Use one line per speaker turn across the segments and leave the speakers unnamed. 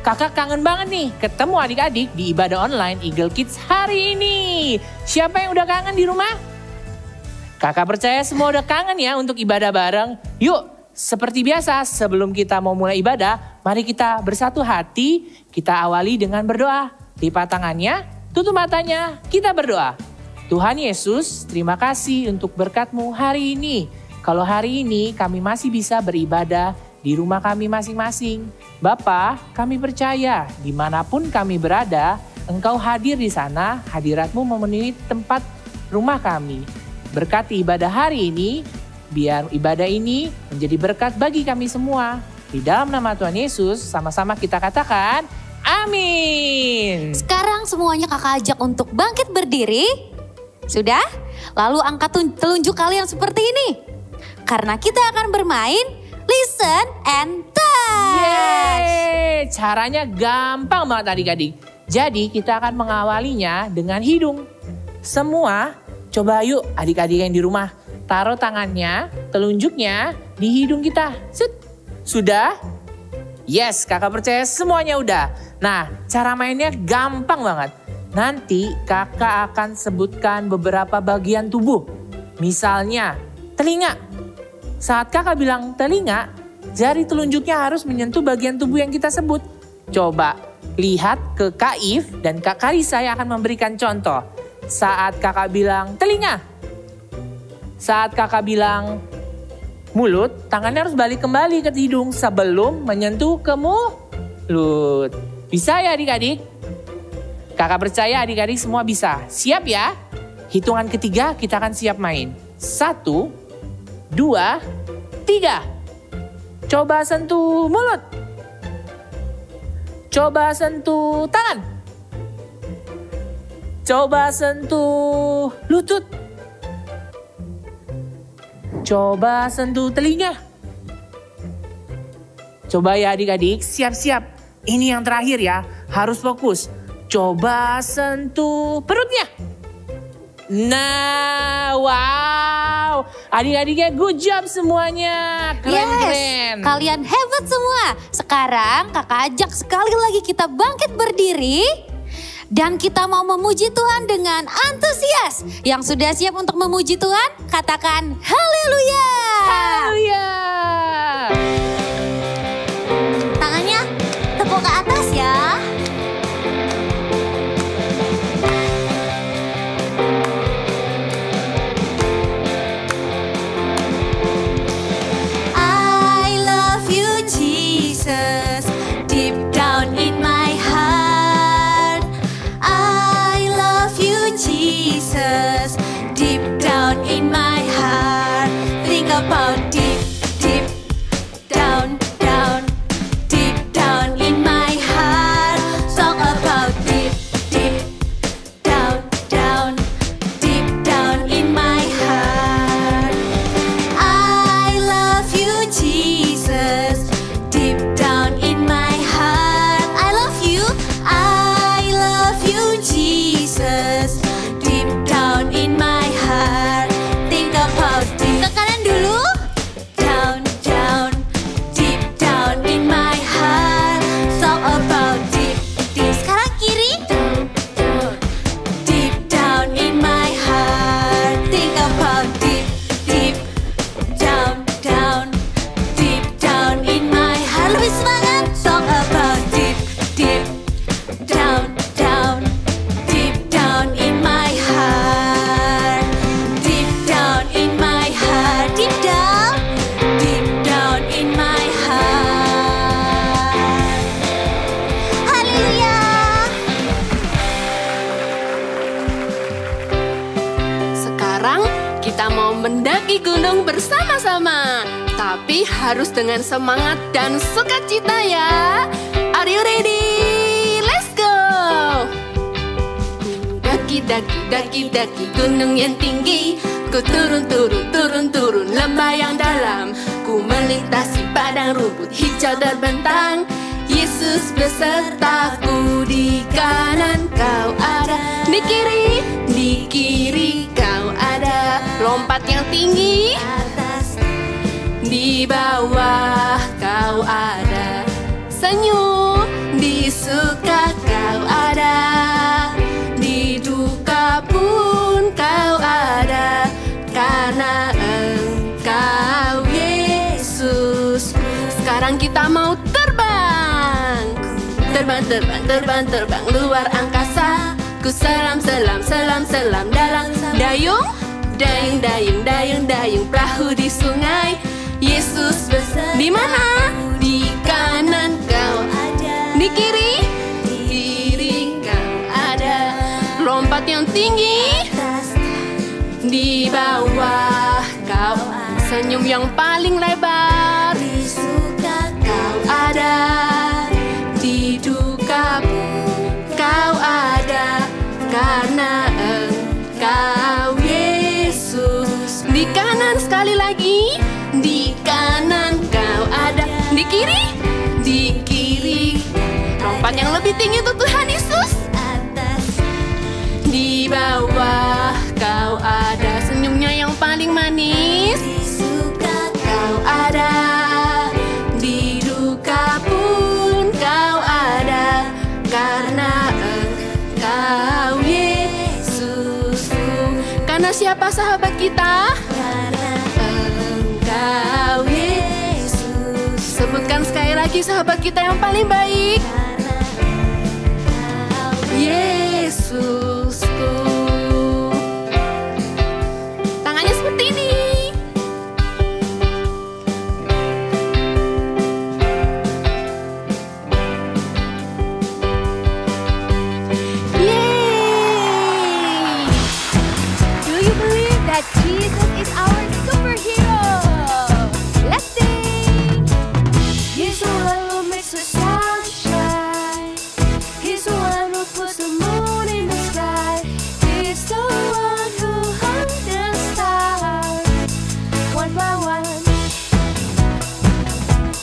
Kakak kangen banget nih ketemu adik-adik di ibadah online Eagle Kids hari ini. Siapa yang udah kangen di rumah? Kakak percaya semua udah kangen ya untuk ibadah bareng. Yuk, seperti biasa sebelum kita mau mulai ibadah, mari kita bersatu hati, kita awali dengan berdoa. Lipat tangannya, tutup matanya, kita berdoa. Tuhan Yesus, terima kasih untuk berkat-Mu hari ini. Kalau hari ini kami masih bisa beribadah di rumah kami masing-masing. Bapa, kami percaya dimanapun kami berada, Engkau hadir di sana, hadirat-Mu memenuhi tempat rumah kami. Berkati ibadah hari ini, biar ibadah ini menjadi berkat bagi kami semua. Di dalam nama Tuhan Yesus, sama-sama kita katakan, amin.
Sekarang semuanya kakak ajak untuk bangkit berdiri. Sudah? Lalu angkat telunjuk kalian seperti ini. Karena kita akan bermain listen and touch.
Yeay, caranya gampang banget adik-adik. Jadi kita akan mengawalinya dengan hidung. Semua, coba yuk adik-adik yang di rumah. Taruh tangannya, telunjuknya di hidung kita. Sudah? Yes, kakak percaya semuanya udah. Nah, cara mainnya gampang banget. Nanti kakak akan sebutkan beberapa bagian tubuh. Misalnya, telinga. Saat kakak bilang telinga, jari telunjuknya harus menyentuh bagian tubuh yang kita sebut. Coba lihat ke Kak If dan Kak Karisa yang akan memberikan contoh. Saat kakak bilang telinga. Saat kakak bilang mulut, tangannya harus balik kembali ke hidung sebelum menyentuh ke mulut. Bisa ya adik-adik? Kakak percaya adik-adik semua bisa. Siap ya? Hitungan ketiga kita akan siap main. 1, 2, 3. Coba sentuh mulut. Coba sentuh tangan. Coba sentuh lutut. Coba sentuh telinga. Coba ya adik-adik, siap-siap. Ini yang terakhir ya, harus fokus. Coba sentuh perutnya. Nah, wow. Adik-adiknya good job semuanya. Keren-keren.
Yes, kalian hebat semua. Sekarang kakak ajak sekali lagi kita bangkit berdiri. Dan kita mau memuji Tuhan dengan antusias. Yang sudah siap untuk memuji Tuhan, katakan haleluya.
Haleluya.
Tangannya tepuk ke atas ya.
mendaki gunung bersama-sama. Tapi harus dengan semangat dan sukacita ya. Are you ready? Let's go! Daki gunung yang tinggi. Ku turun lembah yang dalam. Ku melintasi padang rumput hijau terbentang. Yesus besertaku, di kanan kau ada, di kiri kau ada. Lompat yang tinggi, atas, di bawah kau ada. Senyum, Di suka kau ada, di duka pun kau ada, karena Engkau Yesus. Sekarang kita mau terbang, terbang, terbang, terbang, terbang luar angkasa. Ku selam, selam, selam, selam dalam dayung, dayung, dayung, dayung, dayung perahu di sungai. Yesus di mana? Di kanan kau ada, di kiri, di kiri kau ada. Lompat yang tinggi, di bawah kau senyum yang paling lebar. Di suka kau ada, di duka pun kau ada, karena Engkau Yesus. Di kanan sekali lagi, di kanan kau ada, di kiri, di kiri. Lompat yang lebih tinggi untuk Tuhan Yesus. Di bawah kau ada, senyumnya yang paling manis. Di suka kau ada, di duka pun kau ada, karena Engkau Yesus. Karena siapa sahabat kita? Karena Engkau Yesus. Sebutkan sekali lagi sahabat kita yang paling baik. Yesusku. Tangannya seperti ini. Yeay!
Do you believe that Jesus is our superhero? Let's sing!
He's the one who makes the sun shine. He's the one who puts the moon in the sky. He's the one who hung the stars one by one.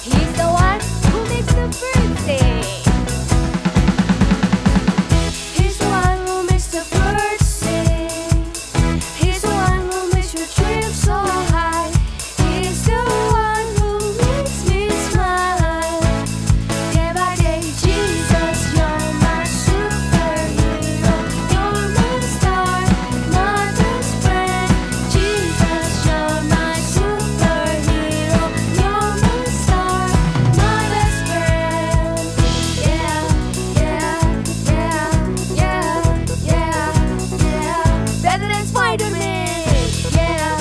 He's the one who makes the birds sing.
He's the one who makes the birds sing. He's the one who makes your dreams so high. He's the one who makes me smile. Day by day, Jesus, you're my superhero. You're my star, my best friend. Jesus, you're my superhero. You're my star, my best friend. Yeah, yeah, yeah, yeah, yeah, yeah. Better than Spider-Man. Yeah,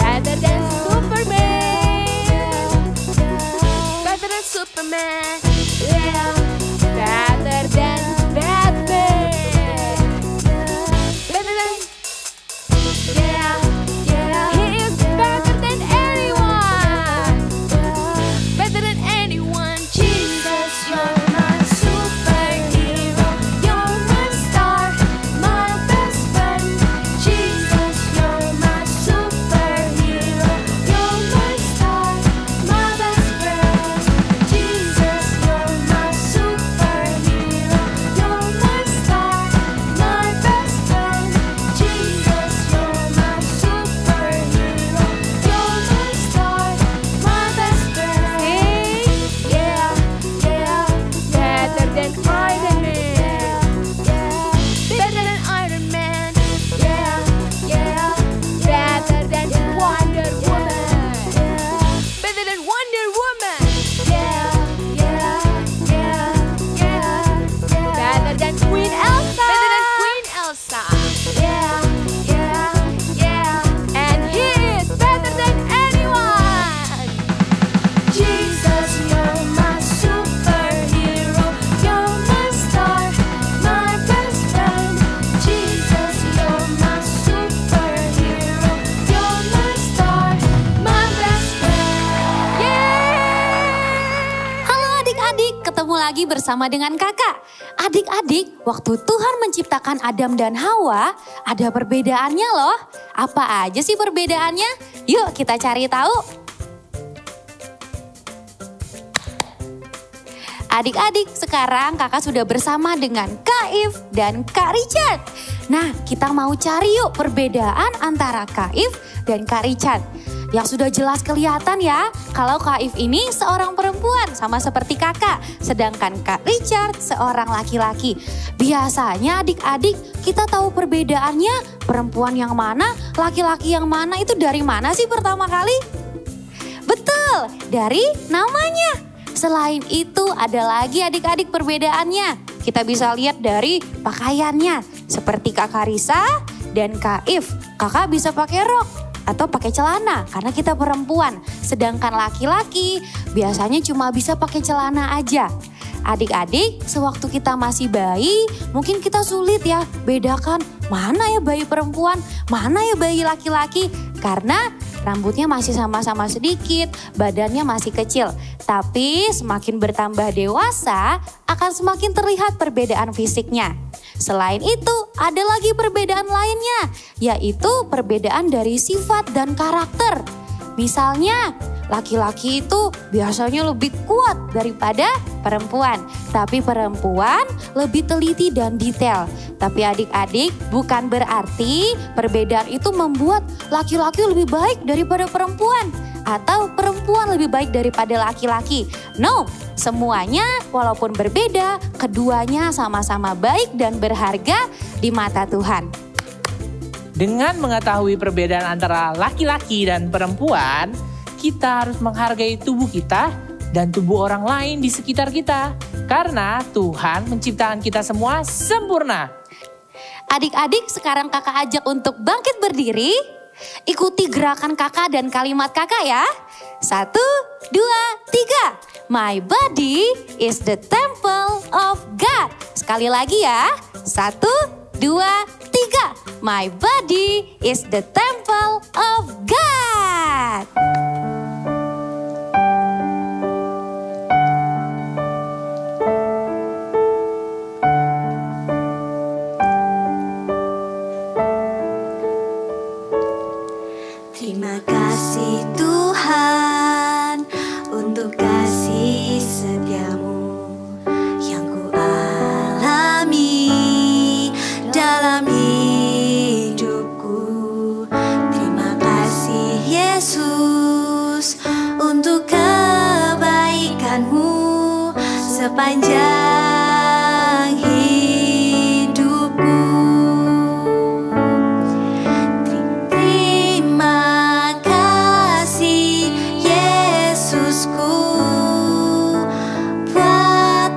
Better than Superman.
better than Superman.
Yeah. Better than Batman.
Better than, yeah, yeah.
He is better than anyone.
Better than anyone. Jesus, you're my superhero. You're my star, my best friend. Jesus, you're my superhero. You're my star, my best friend. Jesus, you're my superhero. You're my star, my best friend. Jesus, you're my superhero. You're my star, my best friend. Yeah, yeah,
Better than Iron Man.
yeah. Better than Iron Man. Yeah, yeah,
Better than Wonder Woman.
better than Wonder Woman. Yeah, yeah, yeah, yeah, yeah.
Better than Queen Elsa.
Better than Queen Elsa. Yeah, yeah, yeah.
And he is better than anyone.
Jesus, you're my superhero. You're my star, my best friend. Jesus, you're my superhero. You're my star, my best friend.
Halo adik-adik, ketemu lagi bersama dengan kakak. Adik-adik, waktu Tuhan menciptakan Adam dan Hawa, ada perbedaannya loh. Apa aja sih perbedaannya? Yuk kita cari tahu. Adik-adik, sekarang kakak sudah bersama dengan Kak If dan Kak Richard. Nah, kita mau cari yuk perbedaan antara Kak If dan Kak Richard. Yang sudah jelas kelihatan ya kalau Kak If ini seorang perempuan sama seperti kakak. Sedangkan Kak Richard seorang laki-laki. Biasanya adik-adik kita tahu perbedaannya perempuan yang mana, laki-laki yang mana itu dari mana sih pertama kali? Betul, dari namanya. Selain itu ada lagi adik-adik perbedaannya. Kita bisa lihat dari pakaiannya. Seperti Kak Karisa dan Kak If. Kakak bisa pakai rok atau pakai celana karena kita perempuan. Sedangkan laki-laki biasanya cuma bisa pakai celana aja. Adik-adik, sewaktu kita masih bayi, mungkin kita sulit ya bedakan mana ya bayi perempuan, mana ya bayi laki-laki. Karena rambutnya masih sama-sama sedikit, badannya masih kecil. Tapi semakin bertambah dewasa, akan semakin terlihat perbedaan fisiknya. Selain itu, ada lagi perbedaan lainnya, yaitu perbedaan dari sifat dan karakter. Misalnya, laki-laki itu biasanya lebih kuat daripada perempuan. Tapi perempuan lebih teliti dan detail. Tapi adik-adik, bukan berarti perbedaan itu membuat laki-laki lebih baik daripada perempuan. Atau perempuan lebih baik daripada laki-laki. No, semuanya walaupun berbeda, keduanya sama-sama baik dan berharga di mata Tuhan.
Dengan mengetahui perbedaan antara laki-laki dan perempuan, kita harus menghargai tubuh kita dan tubuh orang lain di sekitar kita. Karena Tuhan menciptakan kita semua sempurna.
Adik-adik, sekarang kakak ajak untuk bangkit berdiri. Ikuti gerakan kakak dan kalimat kakak ya. 1, 2, 3. My body is the temple of God. Sekali lagi ya. 1, 2, 3. My body is the temple of God.
Terima kasih Tuhan untuk kasih setiamu yang ku alami dalam hidupku. Terima kasih Yesus untuk kebaikanmu sepanjang hidupku. Terima kasih Yesusku buat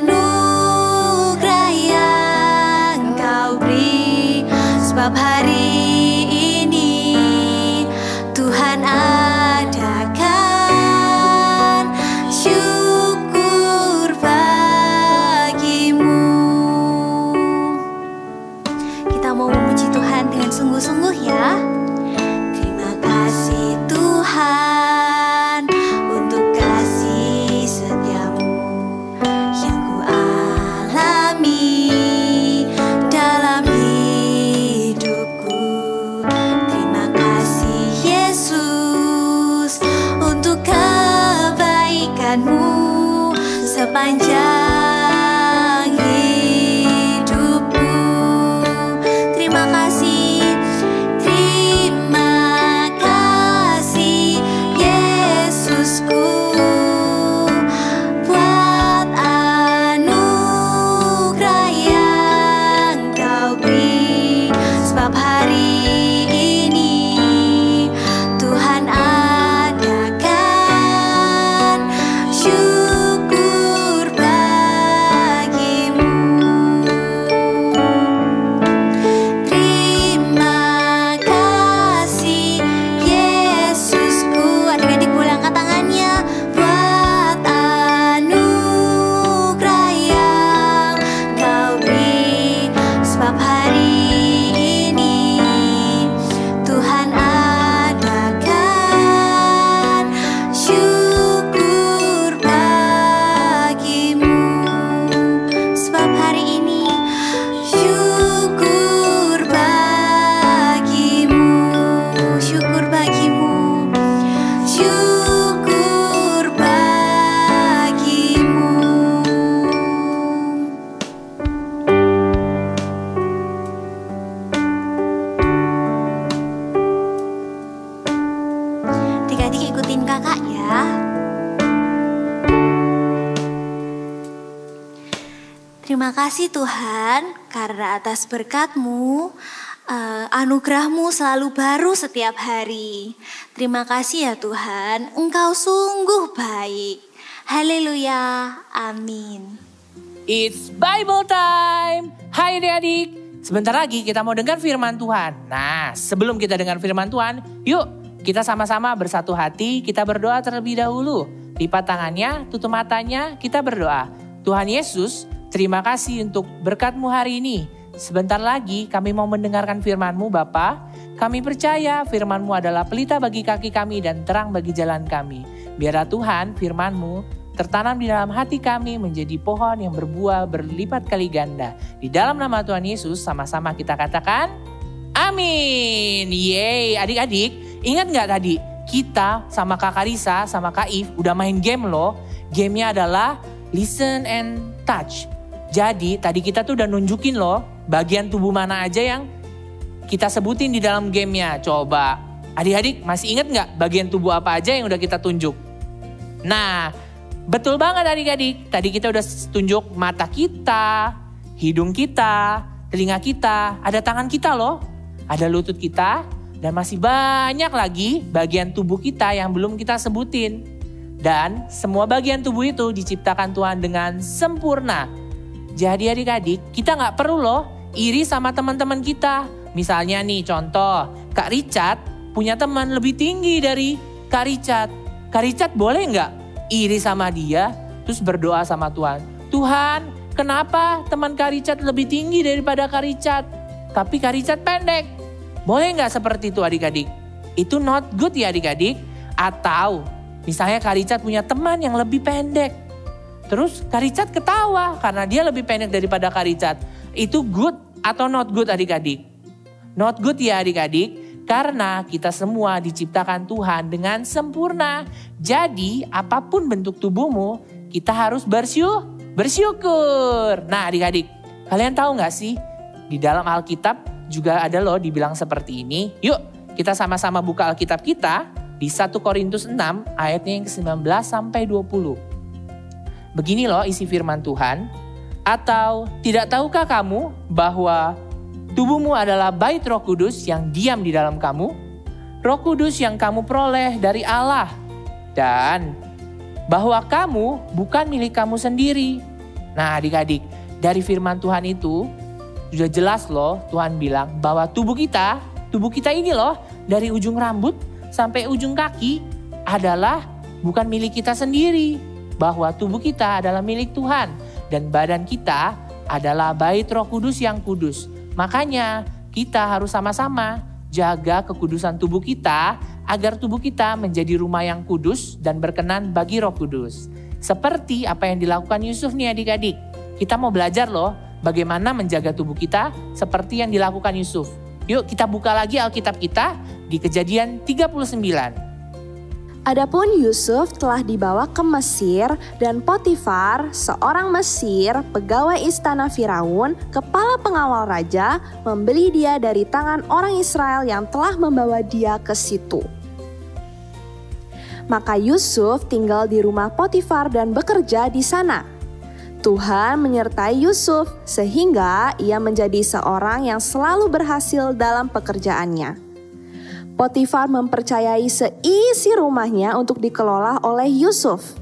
anugerah yang Kau beri. Sebab hari ini Tuhan adakan syukur bagimu. Kita mau memuji Tuhan dengan sungguh-sungguh ya. Terima kasih Tuhan untuk kasih setiamu yang ku alami dalam hidupku.
Terima kasih Tuhan karena atas berkat-Mu, anugerah-Mu selalu baru setiap hari. Terima kasih ya Tuhan, Engkau sungguh baik. Haleluya, amin.
It's Bible time. Hai adik-adik, sebentar lagi kita mau dengar firman Tuhan. Nah, sebelum kita dengar firman Tuhan, yuk kita sama-sama bersatu hati, kita berdoa terlebih dahulu. Lipat tangannya, tutup matanya, kita berdoa. Tuhan Yesus, terima kasih untuk berkat-Mu hari ini. Sebentar lagi kami mau mendengarkan firman-Mu Bapa. Kami percaya firman-Mu adalah pelita bagi kaki kami dan terang bagi jalan kami. Biarlah Tuhan firman-Mu tertanam di dalam hati kami menjadi pohon yang berbuah berlipat kali ganda. Di dalam nama Tuhan Yesus sama-sama kita katakan amin. Yeay, adik-adik ingat gak tadi kita sama Kak Karisa sama Kak If udah main game loh. Gamenya adalah listen and touch. Jadi tadi kita tuh udah nunjukin loh bagian tubuh mana aja yang kita sebutin di dalam gamenya. Coba adik-adik masih ingat gak bagian tubuh apa aja yang udah kita tunjuk? Nah, betul banget adik-adik. Tadi kita udah tunjuk mata kita, hidung kita, telinga kita, ada tangan kita loh, ada lutut kita, dan masih banyak lagi bagian tubuh kita yang belum kita sebutin. Dan semua bagian tubuh itu diciptakan Tuhan dengan sempurna. Jadi adik-adik, kita gak perlu loh iri sama teman-teman kita. Misalnya nih contoh, Kak Richard punya teman lebih tinggi dari Kak Richard. Kak Richard boleh gak iri sama dia, terus berdoa sama Tuhan. Tuhan, kenapa teman Kak Richard lebih tinggi daripada Kak Richard? Tapi Kak Richard pendek. Boleh nggak seperti itu adik-adik? Itu not good ya adik-adik. Atau misalnya Kak Richard punya teman yang lebih pendek. Terus Kak Richard ketawa karena dia lebih pendek daripada Kak Richard. Itu good atau not good adik-adik? Not good ya adik-adik. Karena kita semua diciptakan Tuhan dengan sempurna. Jadi apapun bentuk tubuhmu, kita harus bersyukur. Nah adik-adik, kalian tahu gak sih? Di dalam Alkitab juga ada loh dibilang seperti ini. Yuk kita sama-sama buka Alkitab kita di 1 Korintus 6 ayatnya yang ke-19 sampai 20. Begini loh isi firman Tuhan. Atau tidak tahukah kamu bahwa tubuhmu adalah bait Roh Kudus yang diam di dalam kamu. Roh Kudus yang kamu peroleh dari Allah. Dan bahwa kamu bukan milik kamu sendiri. Nah adik-adik, dari firman Tuhan itu sudah jelas loh Tuhan bilang bahwa tubuh kita ini loh dari ujung rambut sampai ujung kaki adalah bukan milik kita sendiri. Bahwa tubuh kita adalah milik Tuhan dan badan kita adalah bait Roh Kudus yang kudus. Makanya kita harus sama-sama jaga kekudusan tubuh kita agar tubuh kita menjadi rumah yang kudus dan berkenan bagi Roh Kudus. Seperti apa yang dilakukan Yusuf nih adik-adik. Kita mau belajar loh bagaimana menjaga tubuh kita seperti yang dilakukan Yusuf. Yuk kita buka lagi Alkitab kita di Kejadian 39.
Adapun Yusuf telah dibawa ke Mesir dan Potifar, seorang Mesir, pegawai istana Firaun, kepala pengawal raja, membeli dia dari tangan orang Israel yang telah membawa dia ke situ. Maka Yusuf tinggal di rumah Potifar dan bekerja di sana. Tuhan menyertai Yusuf sehingga ia menjadi seorang yang selalu berhasil dalam pekerjaannya. Potifar mempercayai seisi rumahnya untuk dikelola oleh Yusuf.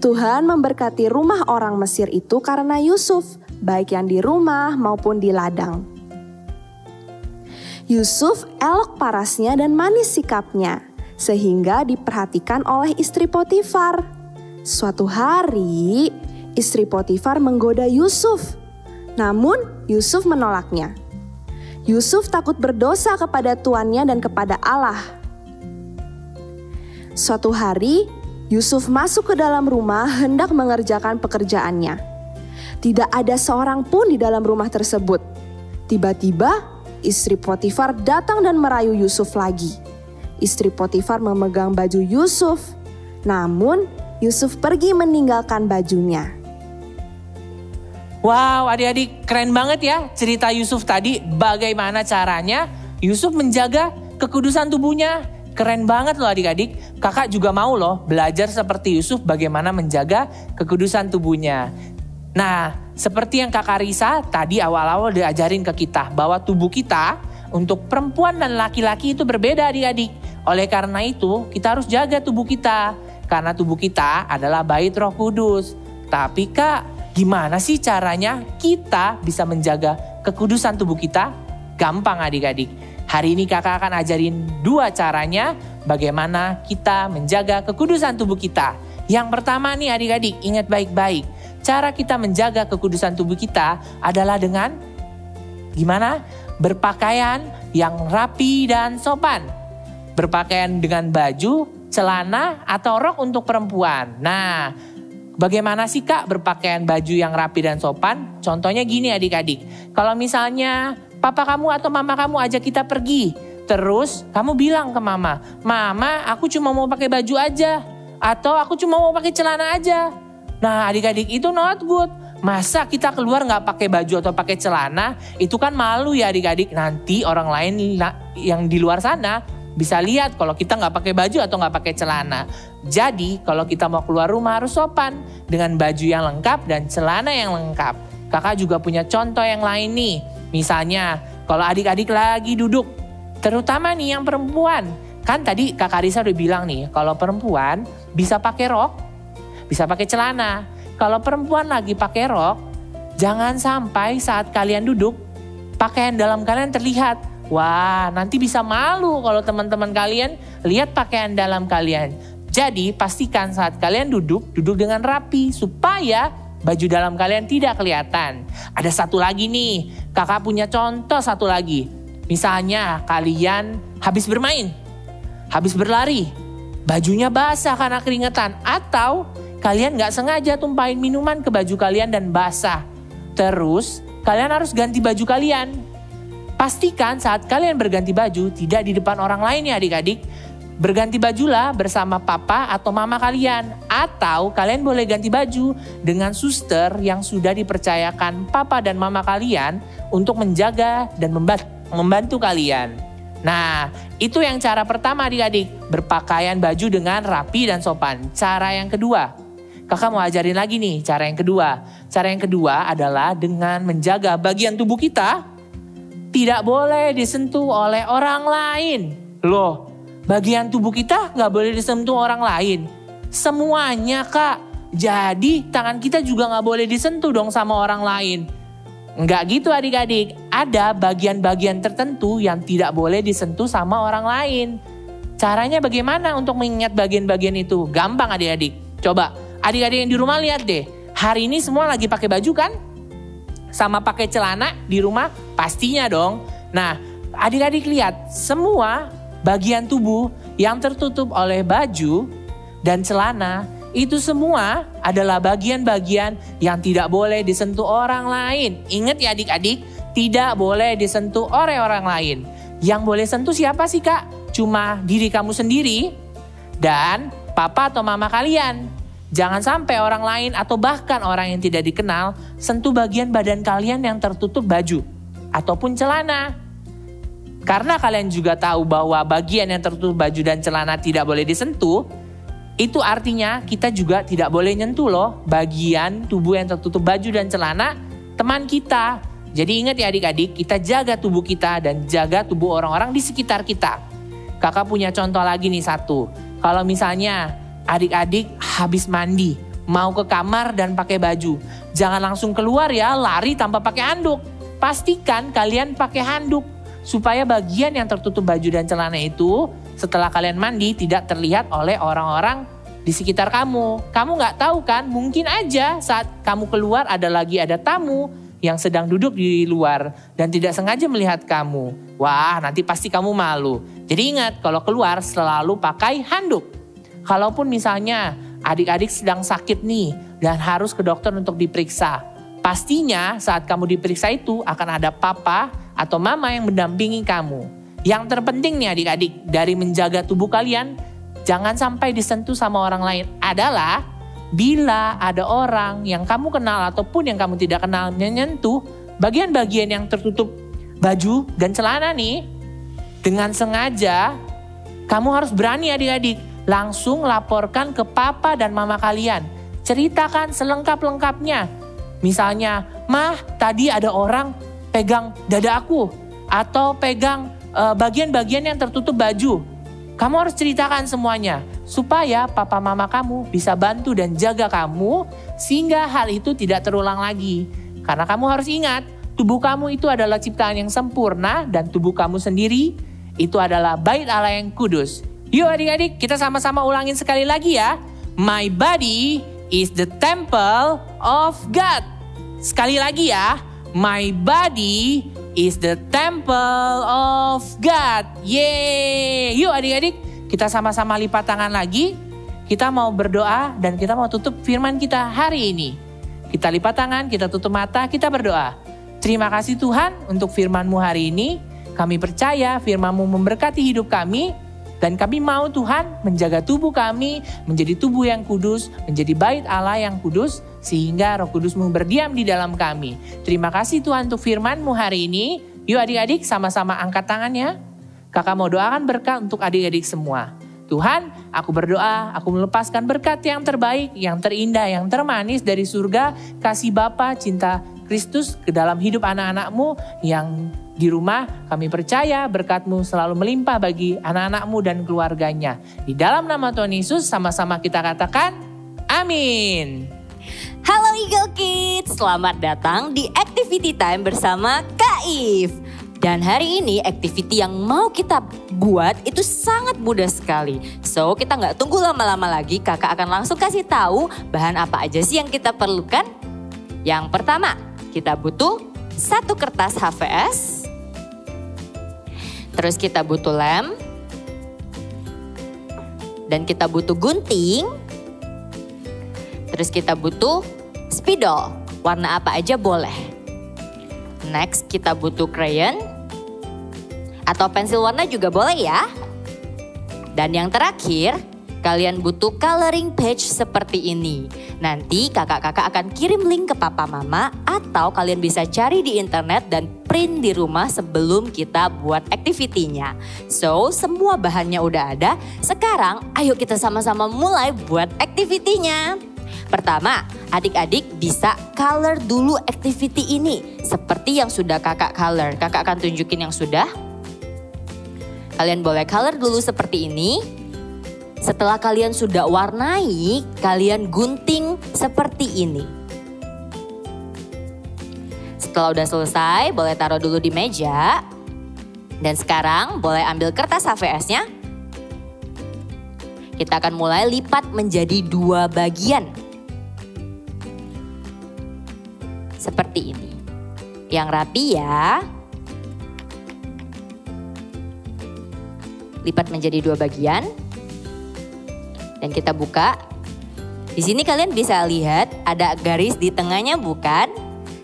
Tuhan memberkati rumah orang Mesir itu karena Yusuf, baik yang di rumah maupun di ladang. Yusuf elok parasnya dan manis sikapnya, sehingga diperhatikan oleh istri Potifar. Suatu hari, istri Potifar menggoda Yusuf, namun Yusuf menolaknya. Yusuf takut berdosa kepada tuannya dan kepada Allah. Suatu hari, Yusuf masuk ke dalam rumah hendak mengerjakan pekerjaannya. Tidak ada seorang pun di dalam rumah tersebut. Tiba-tiba, istri Potifar datang dan merayu Yusuf lagi. Istri Potifar memegang baju Yusuf, namun Yusuf pergi meninggalkan bajunya.
Wow adik-adik keren banget ya cerita Yusuf tadi. Bagaimana caranya Yusuf menjaga kekudusan tubuhnya. Keren banget loh adik-adik. Kakak juga mau loh belajar seperti Yusuf bagaimana menjaga kekudusan tubuhnya. Nah, seperti yang Kakak Risa tadi awal-awal diajarin ke kita bahwa tubuh kita untuk perempuan dan laki-laki itu berbeda adik-adik. Oleh karena itu kita harus jaga tubuh kita. Karena tubuh kita adalah bait Roh Kudus. Tapi Kak, gimana sih caranya kita bisa menjaga kekudusan tubuh kita? Gampang adik-adik. Hari ini kakak akan ajarin 2 caranya bagaimana kita menjaga kekudusan tubuh kita. Yang pertama nih adik-adik, ingat baik-baik. Cara kita menjaga kekudusan tubuh kita adalah dengan gimana? Berpakaian yang rapi dan sopan. Berpakaian dengan baju, celana, atau rok untuk perempuan. Nah, bagaimana sih Kak berpakaian baju yang rapi dan sopan? Contohnya gini adik-adik. Kalau misalnya papa kamu atau mama kamu ajak kita pergi. Terus kamu bilang ke mama, "Mama, aku cuma mau pakai baju aja." Atau aku cuma mau pakai celana aja. Nah adik-adik itu not good. Masa kita keluar gak pakai baju atau pakai celana? Itu kan malu ya adik-adik. Nanti orang lain yang di luar sana bisa lihat kalau kita gak pakai baju atau gak pakai celana. Jadi kalau kita mau keluar rumah harus sopan. Dengan baju yang lengkap dan celana yang lengkap. Kakak juga punya contoh yang lain nih. Misalnya kalau adik-adik lagi duduk. Terutama nih yang perempuan. Kan tadi Kakak Risa udah bilang nih. Kalau perempuan bisa pakai rok. Bisa pakai celana. Kalau perempuan lagi pakai rok, jangan sampai saat kalian duduk, pakaian dalam kalian terlihat. Wah, nanti bisa malu kalau teman-teman kalian lihat pakaian dalam kalian. Jadi, pastikan saat kalian duduk dengan rapi supaya baju dalam kalian tidak kelihatan. Ada satu lagi nih, kakak punya contoh satu lagi. Misalnya kalian habis bermain, habis berlari, bajunya basah karena keringetan, atau kalian gak sengaja tumpahin minuman ke baju kalian dan basah. Terus kalian harus ganti baju kalian. Pastikan saat kalian berganti baju tidak di depan orang lain ya adik-adik. Berganti bajulah bersama papa atau mama kalian. Atau kalian boleh ganti baju dengan suster yang sudah dipercayakan papa dan mama kalian untuk menjaga dan membantu kalian. Nah, itu yang cara pertama adik-adik. Berpakaian baju dengan rapi dan sopan. Cara yang kedua. Kakak mau ajarin lagi nih cara yang kedua. Cara yang kedua adalah dengan menjaga bagian tubuh kita tidak boleh disentuh oleh orang lain. Loh, bagian tubuh kita gak boleh disentuh orang lain? Semuanya Kak. Jadi tangan kita juga gak boleh disentuh dong sama orang lain. Enggak gitu adik-adik. Ada bagian-bagian tertentu yang tidak boleh disentuh sama orang lain. Caranya bagaimana untuk mengingat bagian-bagian itu? Gampang adik-adik. Coba. Adik-adik yang di rumah lihat deh, hari ini semua lagi pakai baju kan? Sama pakai celana di rumah? Pastinya dong. Nah, adik-adik lihat semua bagian tubuh yang tertutup oleh baju dan celana, itu semua adalah bagian-bagian yang tidak boleh disentuh orang lain. Ingat ya adik-adik, tidak boleh disentuh oleh orang lain. Yang boleh sentuh siapa sih Kak? Cuma diri kamu sendiri dan papa atau mama kalian. Jangan sampai orang lain atau bahkan orang yang tidak dikenal sentuh bagian badan kalian yang tertutup baju ataupun celana. Karena kalian juga tahu bahwa bagian yang tertutup baju dan celana tidak boleh disentuh, itu artinya kita juga tidak boleh nyentuh loh bagian tubuh yang tertutup baju dan celana teman kita. Jadi ingat ya adik-adik, kita jaga tubuh kita dan jaga tubuh orang-orang di sekitar kita. Kakak punya contoh lagi nih satu. Kalau misalnya adik-adik habis mandi, mau ke kamar dan pakai baju. Jangan langsung keluar ya, lari tanpa pakai handuk. Pastikan kalian pakai handuk. Supaya bagian yang tertutup baju dan celana itu setelah kalian mandi tidak terlihat oleh orang-orang di sekitar kamu. Kamu gak tahu kan, mungkin aja saat kamu keluar ada tamu yang sedang duduk di luar dan tidak sengaja melihat kamu. Wah, nanti pasti kamu malu. Jadi ingat, kalau keluar selalu pakai handuk. Kalaupun misalnya adik-adik sedang sakit nih dan harus ke dokter untuk diperiksa. Pastinya saat kamu diperiksa itu akan ada papa atau mama yang mendampingi kamu. Yang terpenting nih adik-adik dari menjaga tubuh kalian, jangan sampai disentuh sama orang lain adalah bila ada orang yang kamu kenal ataupun yang kamu tidak kenal menyentuh bagian-bagian yang tertutup baju dan celana nih, dengan sengaja kamu harus berani adik-adik. Langsung laporkan ke papa dan mama kalian. Ceritakan selengkap-lengkapnya. Misalnya, "Mah, tadi ada orang pegang dada aku." Atau pegang bagian-bagian yang tertutup baju. Kamu harus ceritakan semuanya. Supaya papa mama kamu bisa bantu dan jaga kamu. Sehingga hal itu tidak terulang lagi. Karena kamu harus ingat, tubuh kamu itu adalah ciptaan yang sempurna. Dan tubuh kamu sendiri itu adalah bait Allah yang kudus. Yuk adik-adik, kita sama-sama ulangin sekali lagi ya. My body is the temple of God. Sekali lagi ya. My body is the temple of God. Yeay. Yuk adik-adik, kita sama-sama lipat tangan lagi. Kita mau berdoa dan kita mau tutup firman kita hari ini. Kita lipat tangan, kita tutup mata, kita berdoa. Terima kasih Tuhan untuk firman-Mu hari ini. Kami percaya firman-Mu memberkati hidup kami. Dan kami mau Tuhan menjaga tubuh kami menjadi tubuh yang kudus, menjadi bait Allah yang kudus, sehingga Roh Kudus-Mu berdiam di dalam kami. Terima kasih Tuhan untuk firman-Mu hari ini. Yuk adik-adik sama-sama angkat tangannya. Kakak mau doakan berkat untuk adik-adik semua. Tuhan, aku berdoa, aku melepaskan berkat yang terbaik, yang terindah, yang termanis dari surga, kasih Bapa, cinta Kristus ke dalam hidup anak-anak-Mu yang di rumah. Kami percaya berkat-Mu selalu melimpah bagi anak-anak-Mu dan keluarganya. Di dalam nama Tuhan Yesus sama-sama kita katakan, amin.
Halo Eagle Kids, selamat datang di Activity Time bersama Kak If. Dan hari ini activity yang mau kita buat itu sangat mudah sekali. So kita nggak tunggu lama-lama lagi, kakak akan langsung kasih tahu bahan apa aja sih yang kita perlukan. Yang pertama, kita butuh 1 kertas HVS. Terus kita butuh lem. Dan kita butuh gunting. Terus kita butuh spidol, warna apa aja boleh. Next kita butuh crayon. Atau pensil warna juga boleh ya. Dan yang terakhir, kalian butuh coloring page seperti ini. Nanti kakak-kakak akan kirim link ke papa mama atau kalian bisa cari di internet dan print di rumah sebelum kita buat activity-nya. So, semua bahannya udah ada. Sekarang ayo kita sama-sama mulai buat activity-nya. Pertama, adik-adik bisa color dulu activity ini. Seperti yang sudah kakak color. Kakak akan tunjukin yang sudah. Kalian boleh color dulu seperti ini. Setelah kalian sudah warnai, kalian gunting seperti ini. Setelah udah selesai, boleh taruh dulu di meja. Dan sekarang boleh ambil kertas HVS-nya. Kita akan mulai lipat menjadi 2 bagian. Seperti ini. Yang rapi ya. Lipat menjadi 2 bagian. Dan kita buka. Di sini kalian bisa lihat ada garis di tengahnya bukan?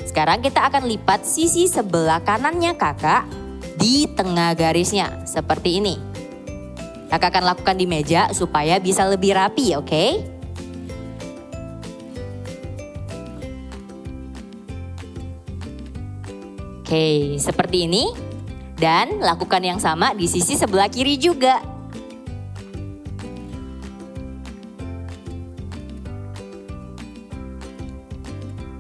Sekarang kita akan lipat sisi sebelah kanannya kakak di tengah garisnya. Seperti ini. Kakak akan lakukan di meja supaya bisa lebih rapi, oke? Oke, seperti ini. Dan lakukan yang sama di sisi sebelah kiri juga.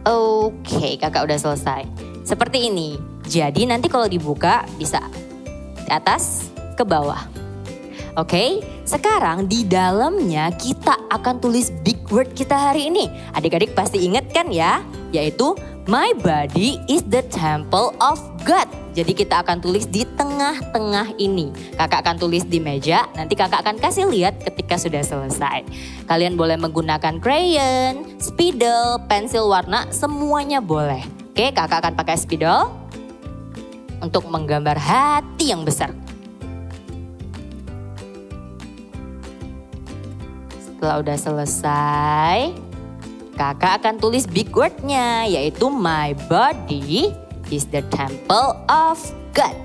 Oke, kakak udah selesai. Seperti ini. Jadi nanti kalau dibuka bisa di atas ke bawah. Oke, sekarang di dalamnya kita akan tulis big word kita hari ini. Adik-adik pasti ingat kan ya? Yaitu my body is the temple of God. Jadi kita akan tulis di tengah-tengah ini. Kakak akan tulis di meja, nanti kakak akan kasih lihat ketika sudah selesai. Kalian boleh menggunakan crayon, spidol, pensil warna, semuanya boleh. Oke, kakak akan pakai spidol untuk menggambar hati yang besar. Setelah udah selesai, kakak akan tulis big word-nya, yaitu my body is the temple of God.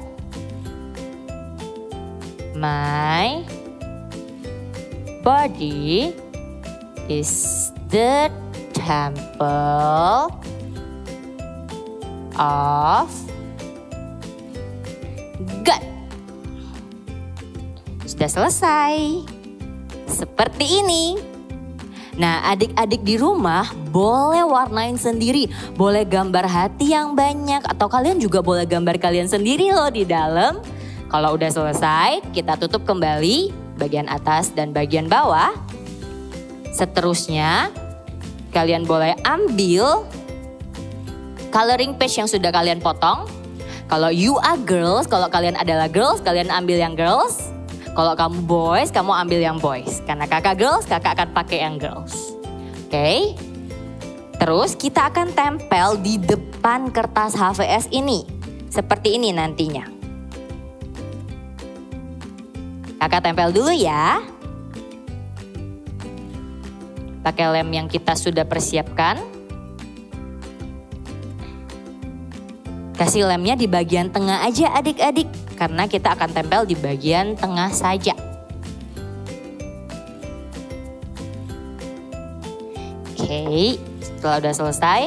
My body is the temple of God. Sudah selesai. Seperti ini. Nah, adik-adik di rumah boleh warnain sendiri, boleh gambar hati yang banyak, atau kalian juga boleh gambar kalian sendiri loh di dalam. Kalau udah selesai, kita tutup kembali bagian atas dan bagian bawah. Seterusnya, kalian boleh ambil coloring page yang sudah kalian potong. Kalau you are girls, kalau kalian adalah girls, kalian ambil yang girls. Kalau kamu boys, kamu ambil yang boys. Karena kakak girls, kakak akan pakai yang girls. Oke. Terus kita akan tempel di depan kertas HVS ini. Seperti ini nantinya. Kakak tempel dulu ya. Pakai lem yang kita sudah persiapkan. Kasih lemnya di bagian tengah aja adik-adik. Karena kita akan tempel di bagian tengah saja. Oke, setelah udah selesai,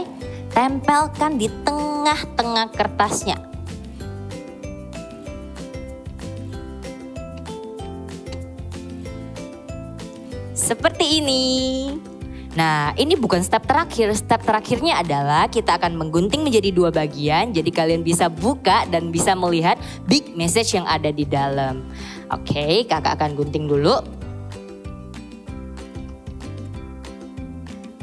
tempelkan di tengah-tengah kertasnya. Seperti ini. Nah, ini bukan step terakhir. Step terakhirnya adalah kita akan menggunting menjadi 2 bagian. Jadi kalian bisa buka dan bisa melihat big message yang ada di dalam. Oke, kakak akan gunting dulu.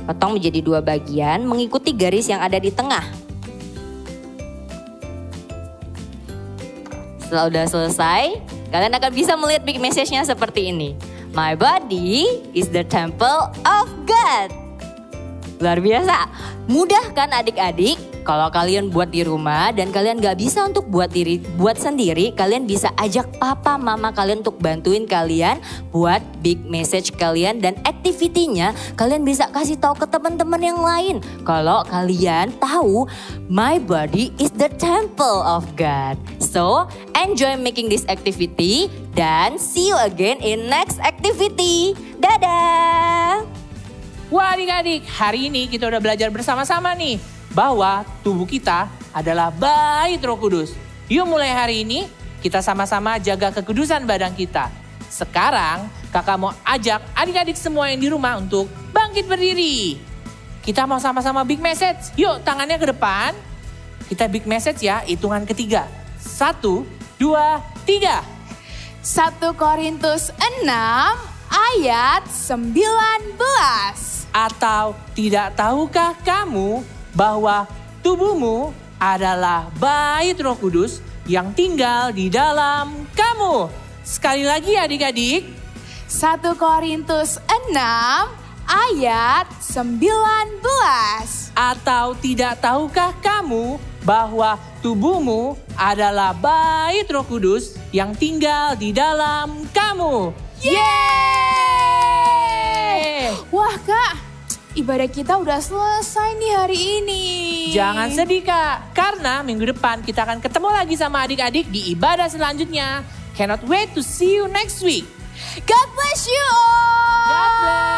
Potong menjadi 2 bagian mengikuti garis yang ada di tengah. Setelah udah selesai, kalian akan bisa melihat big message-nya seperti ini. My body is the temple of God. Luar biasa. Mudah kan adik-adik? Kalau kalian buat di rumah dan kalian gak bisa untuk buat sendiri, kalian bisa ajak papa mama kalian untuk bantuin kalian buat big message kalian, dan activity-nya kalian bisa kasih tahu ke teman-teman yang lain. Kalau kalian tahu my body is the temple of God. So, enjoy making this activity dan see you again in next activity. Dadah!
Wah adik-adik, hari ini kita udah belajar bersama-sama nih bahwa tubuh kita adalah bait Roh Kudus. Yuk mulai hari ini kita sama-sama jaga kekudusan badan kita. Sekarang kakak mau ajak adik-adik semua yang di rumah untuk bangkit berdiri. Kita mau sama-sama big message. Yuk tangannya ke depan. Kita big message ya, hitungan ketiga. 1, 2, 3.
1 Korintus 6 ayat 19.
Atau tidak tahukah kamu bahwa tubuhmu adalah bait Roh Kudus yang tinggal di dalam kamu? Sekali lagi adik-adik.
1 Korintus 6 ayat 19.
Atau tidak tahukah kamu bahwa tubuhmu adalah bait Roh Kudus yang tinggal di dalam kamu?
Yeay! Wah Kak, ibadah kita udah selesai nih hari ini.
Jangan sedih Kak, karena minggu depan kita akan ketemu lagi sama adik-adik di ibadah selanjutnya. Cannot wait to see you next week.
God bless you all!
God bless!